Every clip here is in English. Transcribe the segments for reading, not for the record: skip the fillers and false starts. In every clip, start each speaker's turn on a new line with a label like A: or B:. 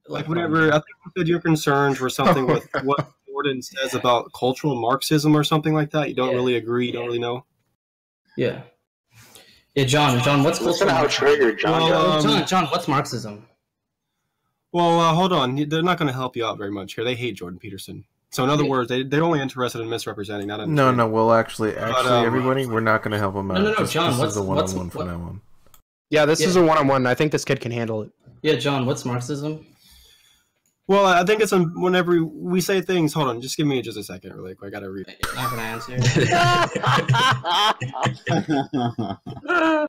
A: like whatever. I think you said your concerns were something with what Jordan says about cultural Marxism or something like that. You don't really agree. You don't really know.
B: Yeah. Yeah, John, what's
C: Listen how triggered
B: John, what's Marxism?
A: Well, hold on. They're not going to help you out very much here. They hate Jordan Peterson. So in other words, they're only interested in misrepresenting, not in
D: No. Well, actually, everybody, we're not going to help them out.
B: No, John,
D: this is a one-on-one from now on.
E: Yeah, this is a one-on-one. I think this kid can handle it.
B: Yeah, John, what's Marxism?
A: Well, I think it's whenever we say things. Hold on, just give me just a second, really quick. I gotta read.
B: You're not gonna answer.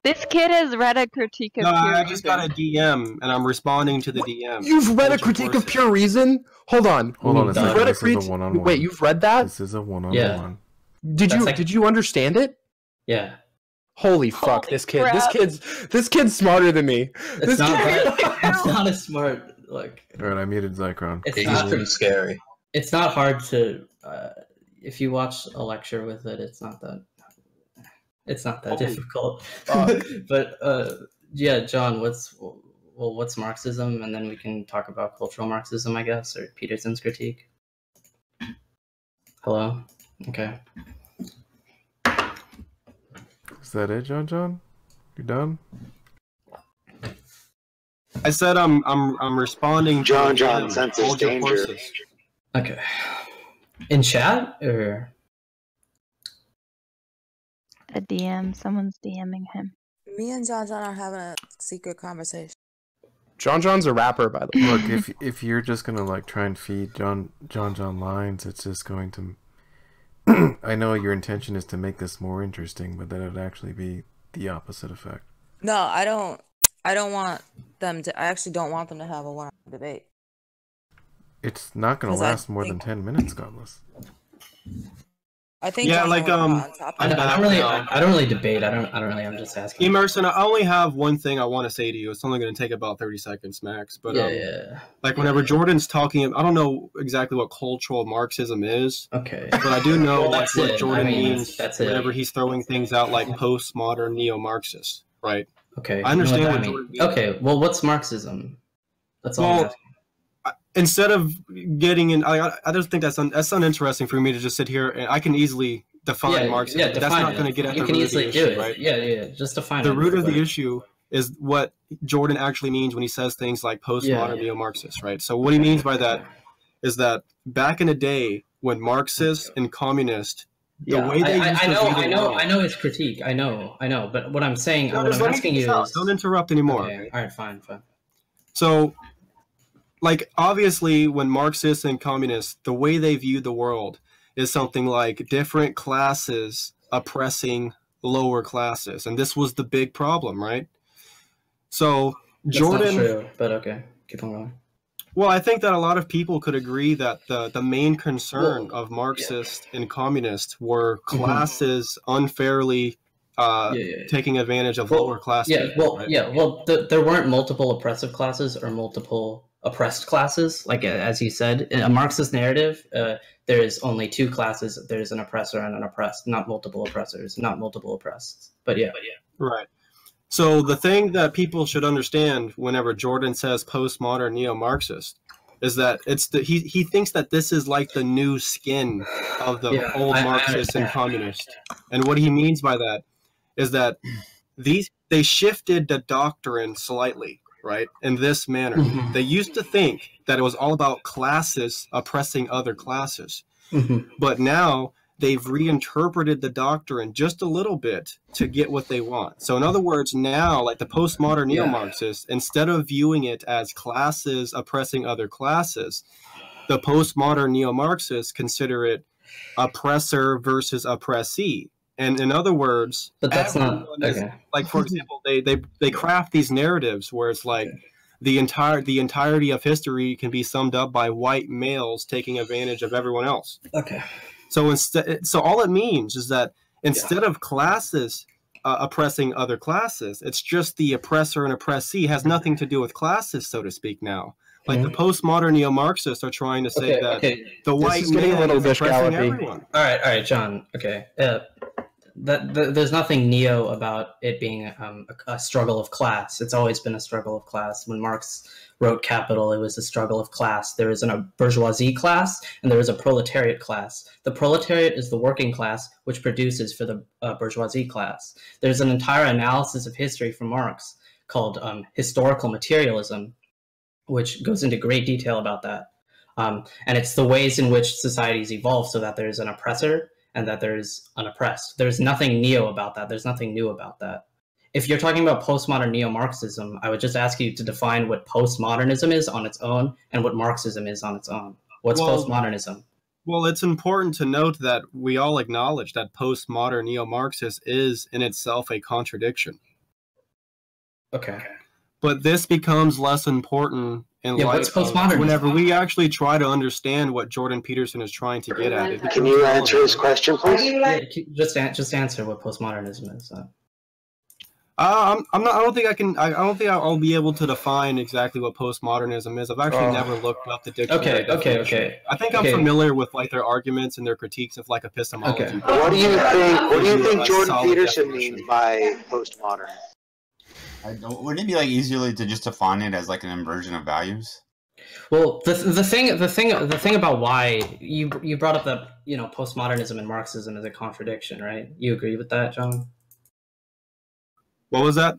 F: This kid has read a critique of.
A: No, I just got a DM, and I'm responding to the DM.
E: You've read a critique of Pure Reason? Hold on.
D: Hold on a second.
E: This is a one-on-one. Wait, you've read that?
D: This is a one-on-one.
B: Yeah.
E: Did you understand it?
B: Yeah.
E: Holy fuck! This kid's smarter than me.
B: It's not as smart. Like,
D: all right, I muted Zycron.
C: He's pretty scary.
B: It's not hard to if you watch a lecture with it. It's not that difficult. But yeah, John, what's Marxism, and then we can talk about cultural Marxism, I guess, or Peterson's critique. Hello. Okay.
D: Is that it, Jonjon? You done?
A: I said I'm responding.
C: Jonjon senses danger.
B: Okay. In chat or
F: A DM. Someone's DMing him.
G: Me and Jonjon are having a secret conversation.
E: Jonjon's a rapper, by the way.
D: Look, if you're just gonna like try and feed Jonjon lines, it's just going to. I know your intention is to make this more interesting, but that would actually be the opposite effect.
G: No, I don't want them to. I actually don't want them to have a one-on-one debate.
D: It's not going to last more than 10 minutes, Godless.
G: I think.
A: Yeah, like
B: I don't really debate. I don't really. I'm just asking.
A: Emerson, I only have one thing I want to say to you. It's only going to take about 30 seconds max. But like whenever Jordan's talking, I don't know exactly what cultural Marxism is.
B: Okay.
A: But I do know what
B: it.
A: Jordan
B: means
A: whenever he's throwing things out like postmodern neo-Marxist, right?
B: Okay.
A: I understand
B: what
A: what
B: that
A: Jordan
B: means. Okay. Well, what's Marxism? That's all I'm asking.
A: Instead of getting in, I just think that's uninteresting for me to just sit here and I can easily define Marxism.
B: Yeah,
A: that's not going to get at the root of the issue, right?
B: Yeah. Just define it.
A: The root of the issue is what Jordan actually means when he says things like postmodern neo-Marxist, right? So what he means by that is that back in the day when Marxists and communists, the way they used to
B: I know his critique. I know. But what I'm saying, what I'm asking you is,
A: don't interrupt anymore.
B: Okay. All right, fine.
A: So, like, obviously, when Marxists and communists, the way they view the world is something like different classes oppressing lower classes. And this was the big problem, right? So, Jordan...
B: That's not true, but okay. Keep on going.
A: Well, I think that a lot of people could agree that the main concern of Marxists and communists were classes unfairly taking advantage of lower class people.
B: Well, there weren't multiple oppressive classes or multiple oppressed classes, like as you said. In a Marxist narrative, there is only two classes. There's an oppressor and an oppressed, not multiple oppressors, not multiple oppressed. But yeah.
A: Right. So the thing that people should understand whenever Jordan says postmodern neo-Marxist is that he thinks that this is like the new skin of the old Marxist and communist. And what he means by that is that they shifted the doctrine slightly, right, in this manner. They used to think that it was all about classes oppressing other classes. But now they've reinterpreted the doctrine just a little bit to get what they want. So in other words, now, like the postmodern neo-Marxists, instead of viewing it as classes oppressing other classes, the postmodern neo-Marxists consider it oppressor versus oppressee. And in other words,
B: but that's not okay.
A: Like, for example, they craft these narratives where it's like the entirety of history can be summed up by white males taking advantage of everyone else.
B: Okay.
A: So all it means is that instead of classes oppressing other classes, it's just the oppressor and oppressee. It has nothing to do with classes, so to speak. Now, like the postmodern neo-Marxists are trying to say that the white man is oppressing everyone.
B: All right, John. Okay. there's nothing neo about it being a struggle of class. It's always been a struggle of class. When Marx wrote Capital, it was a struggle of class. There is a bourgeoisie class and there is a proletariat class. The proletariat is the working class, which produces for the bourgeoisie class. There's an entire analysis of history from Marx called historical materialism, which goes into great detail about that. And it's the ways in which societies evolve so that there's an oppressor and that there's an oppressed. There's nothing neo about that. There's nothing new about that. If you're talking about postmodern neo-Marxism, I would just ask you to define what postmodernism is on its own and what Marxism is on its own. What's postmodernism?
A: Well, it's important to note that we all acknowledge that postmodern neo-Marxism is in itself a contradiction.
B: Okay.
A: But this becomes less important in light of whenever we actually try to understand what Jordan Peterson is trying to get at.
C: Can you answer his question, please?
B: Yeah, just answer what postmodernism is.
A: I'm not. I don't think I can. I don't think I'll be able to define exactly what postmodernism is. I've actually never looked up the dictionary.
B: Okay.
A: I think I'm familiar with like their arguments and their critiques of like epistemology.
B: Okay.
C: What do you think? What do you think Jordan Peterson means by postmodern?
H: Wouldn't it be like easier to just define it as like an inversion of values?
B: Well, the thing about why you brought up that postmodernism and Marxism is a contradiction, right? You agree with that, John?
A: What was that?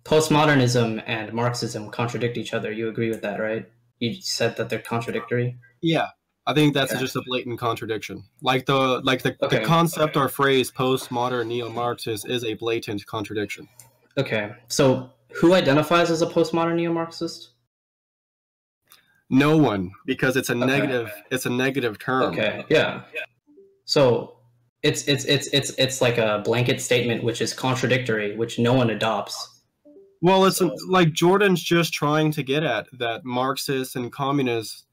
B: Postmodernism and Marxism contradict each other. You agree with that, right? You said that they're contradictory.
A: Yeah, I think that's just a blatant contradiction. The concept or phrase postmodern neo-Marxist is a blatant contradiction.
B: Okay, so who identifies as a postmodern neo-Marxist?
A: No one, because it's a negative. It's a negative term.
B: Okay, yeah. So it's like a blanket statement which is contradictory, which no one adopts.
A: Well, it's like Jordan's just trying to get at that Marxists and communists.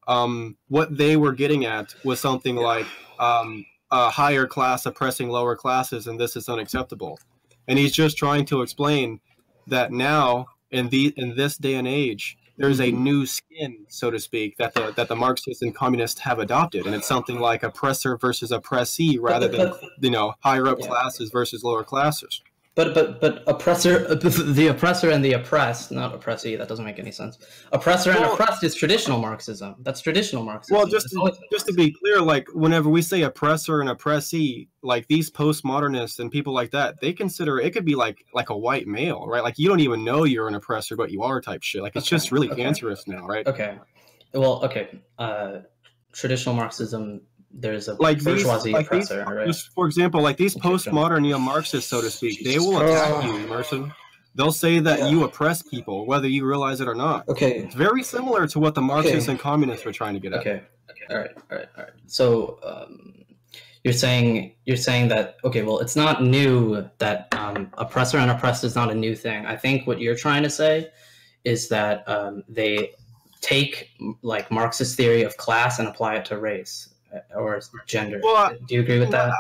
A: What they were getting at was something like a higher class oppressing lower classes, and this is unacceptable. And he's just trying to explain that now, in this day and age, there's a new skin, so to speak, that the Marxists and communists have adopted, and it's something like oppressor versus oppressee, rather than higher up classes versus lower classes.
B: But oppressor, the oppressor and the oppressed, not oppressee. That doesn't make any sense. Oppressor and oppressed is traditional Marxism. That's traditional Marxism.
A: Well, just to be clear, like whenever we say oppressor and oppressee, like these postmodernists and people like that, they consider it could be like a white male, right? Like you don't even know you're an oppressor, but you are type shit. Like it's just really cancerous now, right?
B: Okay. Well, okay. Traditional Marxism. There's a bourgeoisie oppressor, right?
A: Just for example, like these postmodern neo-Marxists, so to speak, they will attack you, Emerson. They'll say that you oppress people, whether you realize it or not.
B: Okay.
A: It's very similar to what the Marxists and communists were trying to get at.
B: Okay. All right. So you're saying that well, it's not new that oppressor and oppressed is not a new thing. I think what you're trying to say is that they take like Marxist theory of class and apply it to race or gender. Well, do you agree with that?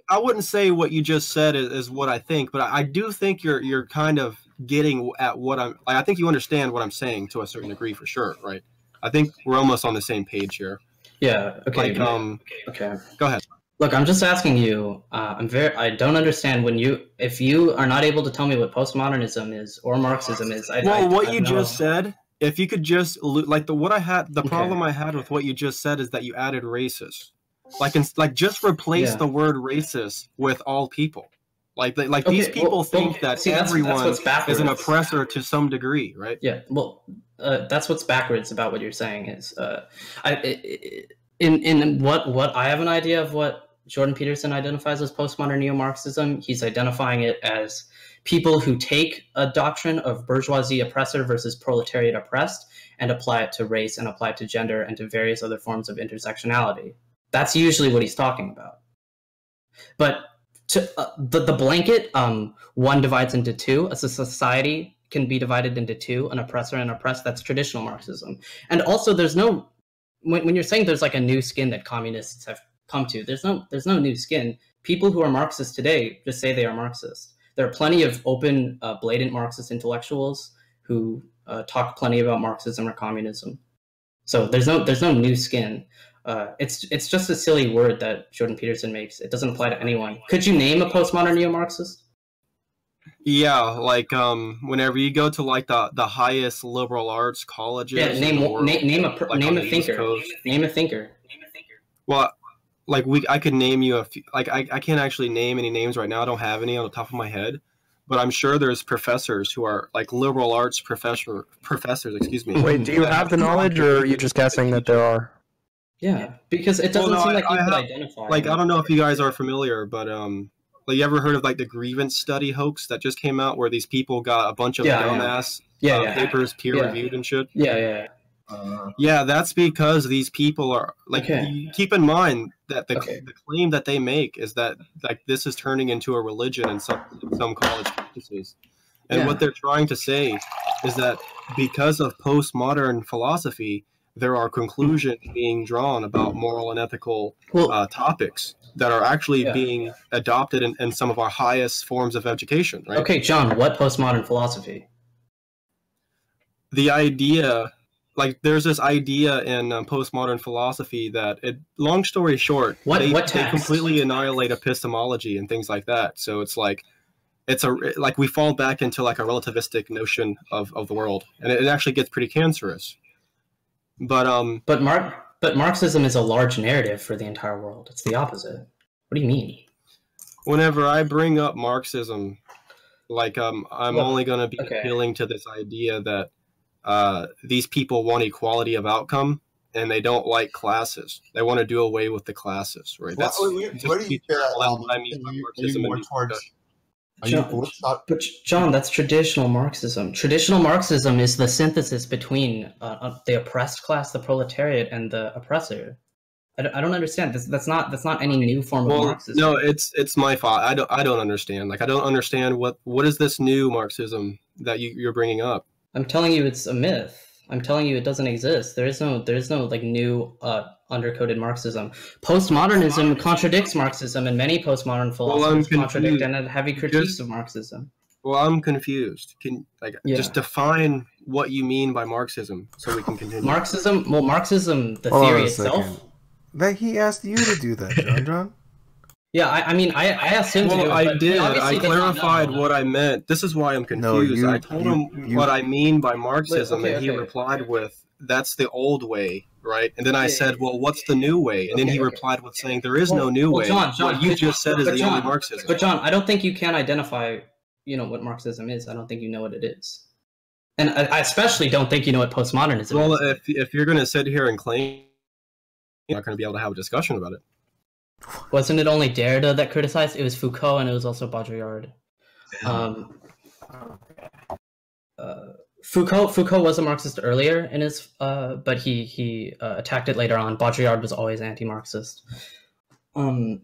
A: I wouldn't say what you just said is what I think, but I do think you're kind of getting at what I'm. I think you understand what I'm saying to a certain degree, for sure, right? I think we're almost on the same page here.
B: Yeah. Okay.
A: Okay. Go ahead.
B: Look, I'm just asking you. I don't understand if you are not able to tell me what postmodernism is or Marxism is.
A: What you just said. If you could just the problem I had with what you just said is that you added racist, just replace the word racist with all people, these people think that everyone is an oppressor to some degree, right?
B: Yeah, well, that's what's backwards about what you're saying is, in what I have an idea of what Jordan Peterson identifies as postmodern neo-Marxism. He's identifying it as people who take a doctrine of bourgeoisie oppressor versus proletariat oppressed and apply it to race and apply it to gender and to various other forms of intersectionality. That's usually what he's talking about. But the blanket, one divides into two. As a society can be divided into two, an oppressor and oppressed. That's traditional Marxism. And also, there's no when you're saying there's like a new skin that communists have come to, there's no new skin. People who are Marxist today just say they are Marxist. There are plenty of open, blatant Marxist intellectuals who talk plenty about Marxism or communism. So there's no new skin. It's just a silly word that Jordan Peterson makes. It doesn't apply to anyone. Could you name a postmodern neo-Marxist?
A: Yeah, like whenever you go to like the highest liberal arts colleges,
B: name a thinker. Name a thinker.
A: Well, like I could name you a few. Like I can't actually name any names right now. I don't have any on the top of my head, but I'm sure there's professors who are like liberal arts professors. Excuse me.
E: Wait, do you have the knowledge, or are you just guessing that there are?
B: Yeah, because it doesn't seem like you could identify.
A: Like I don't know if you guys are familiar, but like you ever heard of like the grievance study hoax that just came out, where these people got a bunch of dumbass papers peer reviewed and shit? Yeah, that's because these people are like. Keep in mind that the claim that they make is that like this is turning into a religion in some college campuses, and what they're trying to say is that because of postmodern philosophy, there are conclusions being drawn about moral and ethical topics that are actually being adopted in some of our highest forms of education. Right?
B: Okay, John, what postmodern philosophy?
A: The idea. Like, there's this idea in postmodern philosophy that, long story short, they completely annihilate epistemology and things like that. So it's like we fall back into like a relativistic notion of the world, and it actually gets pretty cancerous. But
B: Marxism is a large narrative for the entire world. It's the opposite. What do you mean?
A: Whenever I bring up Marxism, like I'm only going to be appealing to this idea that these people want equality of outcome, and they don't like classes. They want to do away with the classes, right?
H: What do you feel? I mean,
B: but John, that's traditional Marxism. Traditional Marxism is the synthesis between the oppressed class, the proletariat, and the oppressor. I don't understand. That's not any new form of Marxism.
A: No, it's my fault. I don't understand. Like I don't understand what is this new Marxism that you're bringing up.
B: I'm telling you, it's a myth. I'm telling you, it doesn't exist. There is no like new undercoded Marxism. Postmodernism contradicts Marxism, and many postmodern philosophers contradict and have heavy critiques of Marxism.
A: Well, I'm confused. Can just define what you mean by Marxism so we can continue?
B: Marxism, the theory itself.
D: That he asked you to do that, Jonjon.
B: Yeah, I mean, I asked him to do it.
A: I did. I clarified what I meant. This is why I'm confused. I told him what I mean by Marxism, and he replied with, that's the old way, right? And then I said, well, what's the new way? And then he replied with saying, there is no new way.
B: John,
A: what you just said is the only Marxism.
B: But John, I don't think you can identify, what Marxism is. I don't think you know what it is. And I especially don't think you know what postmodernism is.
A: Well, if you're going to sit here and claim, you're not going to be able to have a discussion about it.
B: Wasn't it only Derrida that criticized? It was Foucault, and it was also Baudrillard. Foucault was a Marxist earlier in his, but he attacked it later on. Baudrillard was always anti-Marxist. And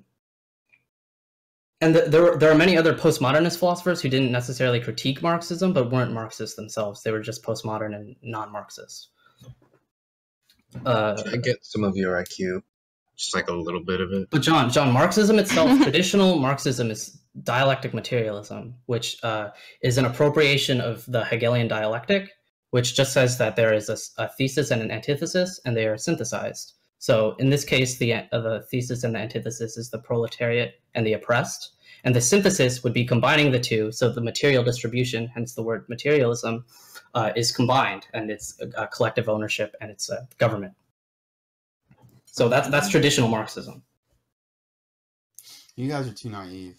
B: there are many other postmodernist philosophers who didn't necessarily critique Marxism, but weren't Marxists themselves. They were just postmodern and non-Marxist.
I: I get some of your IQ. Just like a little bit of it.
B: But John, Marxism itself, traditional Marxism is dialectic materialism, which is an appropriation of the Hegelian dialectic, which just says that there is a thesis and an antithesis, and they are synthesized. So in this case, the thesis and the antithesis is the proletariat and the oppressed, and the synthesis would be combining the two, so the material distribution, hence the word materialism, is combined, and it's a collective ownership, and it's a government. So that's traditional Marxism.
H: You guys are too naive.